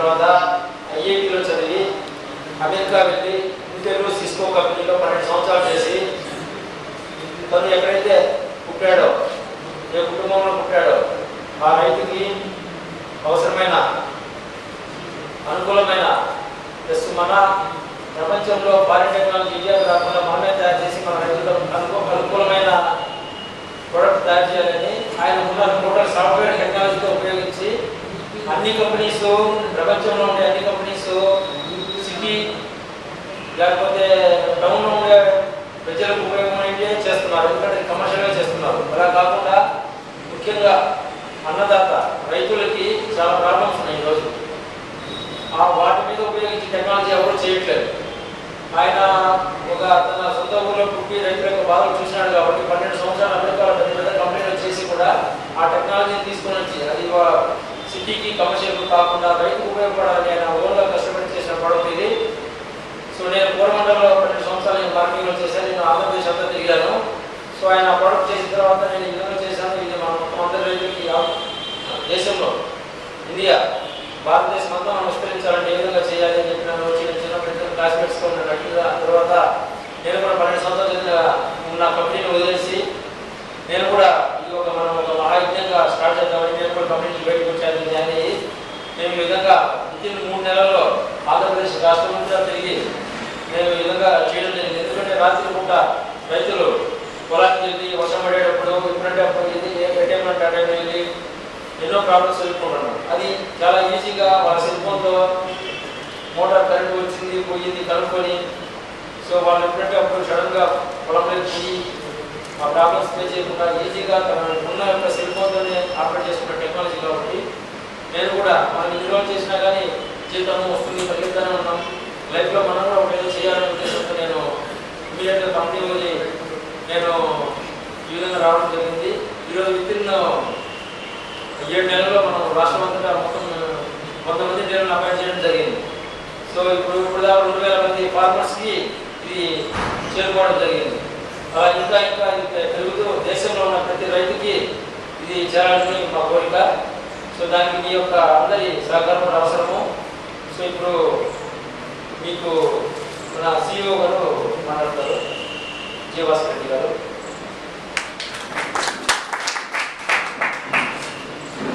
తర్వాత ఐఐటీలో చదివి అమెరికా వెళ్ళి ఇంటర్వ్యూ సిస్కో కంపెనీలో 12 సంవత్సరాలు చేసి తను ఎక్కడైతే పుట్టాడో ఏ కుటుంబంలో పుట్టాడో ఆ రైతుకి అవసరమైన అనుకూలమైన ప్లస్ మన ప్రపంచంలో ఫారిన్ టెక్నాలజీ ఇండియాకు రాకుండా మనమే తయారు చేసి మన రైతులకు అనుకూలమైన ప్రొడక్ట్ తయారు చేయాలని ఆయన ఉన్న టోటల్ సాఫ్ట్వేర్ టెక్నాలజీతో ఉపయోగించి అన్ని కంపెనీస్ ప్రపంచంలో ఉండే అన్ని కంపెనీస్ సిటీ లేకపోతే టౌన్లో ఉండే ప్రజలకు ఉపయోగమైతే చేస్తున్నారు. ఎందుకంటే కమర్షియల్గా చేస్తున్నారు. అలా కాకుండా ముఖ్యంగా అన్నదాత రైతులకి చాలా ప్రాబ్లమ్స్ ఉన్నాయి ఈరోజు. వాటి మీద ఉపయోగించి టెక్నాలజీ ఎవరు చేయట్లేదు. ఆయన తన సొంత ఊళ్ళో పుట్టి రైతుల యొక్క బాధలు చూసినాడు కాబట్టి 12 సంవత్సరాలు అమెరికాలో పెద్ద పెద్ద కంపెనీలు చేసి కూడా ఆ టెక్నాలజీని తీసుకొని వచ్చి అది సిటీకి కమర్షియల్ కాకుండా రైతుకు ఉపయోగపడాలని ఆయన ఓన్గా కష్టపడి చేసిన ప్రోడక్ట్ ఇది. సో నేను కోరమండలంలో 12 సంవత్సరాలు నేను మార్కెటింగ్లో చేశాను. నేను ఆంధ్రప్రదేశ్ అంతా తిరిగాను. సో ఆయన ప్రోడక్ట్ చేసిన తర్వాత నేను ఈ విధంగా చేశాను. ఇది మన మొత్తం అందరి రైతులకి దేశంలో ఇండియా భారతదేశం అంతా మనం విస్తరించాలంటే ఏ విధంగా చేయాలి అని చెప్పి నన్ను చిన్న క్లాస్మేట్స్తో ఉన్నట్టుగా తర్వాత నేను కూడా 12 సంవత్సరాలు చదివిన ఉన్న కంపెనీని వదిలేసి నేను కూడా ఇది మనం ఒక మహాయజ్ఞంగా స్టార్ట్ చేద్దామని నేను కూడా కంపెనీ నుంచి బయటకు వచ్చాను. జాయిన్ అయ్యి మేము ఈ విధంగా వితిన్ 3 నెలల్లో ఆంధ్రప్రదేశ్ రాష్ట్రం అంతా తిరిగి మేము ఈ విధంగా చేయడం జరిగింది. ఎందుకంటే రాత్రి పూట రైతులు పొలానికి వెళ్ళి వర్షం పడేటప్పుడు ఇప్పుడంటే అప్పుడు ఇది ఏ టైంలో ఆ టైంలో వెళ్ళి ఎన్నో ప్రాబ్లమ్స్ ఎదుర్కొంటున్నారు. అది చాలా ఈజీగా వాళ్ళ సెల్ ఫోన్తో మోటార్ కరెంట్ వచ్చింది పోయింది కనుక్కొని సో వాళ్ళు ఎప్పుడంటే అప్పుడు సడన్గా పొలంలోకి పోయి ఆ ప్రాబ్లమ్స్ ఫేస్ చేయకుండా ఈజీగా తన ఉన్న యొక్క సెల్ ఫోన్తోనే ఆపరేట్ చేసుకున్న టెక్నాలజీ కాబట్టి నేను కూడా మనం ఇన్ని రోజులు చేసినా కానీ జీవితం వస్తుంది పరిగెత్తానే ఉన్నాం. లైఫ్లో మనం కూడా ఒక ఏదో చేయాలనే ఉద్దేశంతో నేను ఇమీడియట్గా కంపెనీ వదిలి నేను ఈ విధంగా రావడం జరిగింది. ఈరోజు వితిన్ 7 నెలల్లో మనం రాష్ట్రం అంతటా మొత్తం 100 మంది ట్రైనర్లు అపాయింట్ చేయడం జరిగింది. సో ఇప్పుడు దాకా 2000 మంది ఫార్మర్స్కి ఇది చేరుకోవడం జరిగింది. అలా ఇంకా ఇది పెరుగుతూ దేశంలో ఉన్న ప్రతి రైతుకి ఇది చేరాలని మా కోరిక. సో దానికి మీ యొక్క అందరి సహకారం అవసరము. సో ఇప్పుడు మీకు మన CEO గారు మాట్లాడతారు, జీవాస్ రెడ్డి గారు.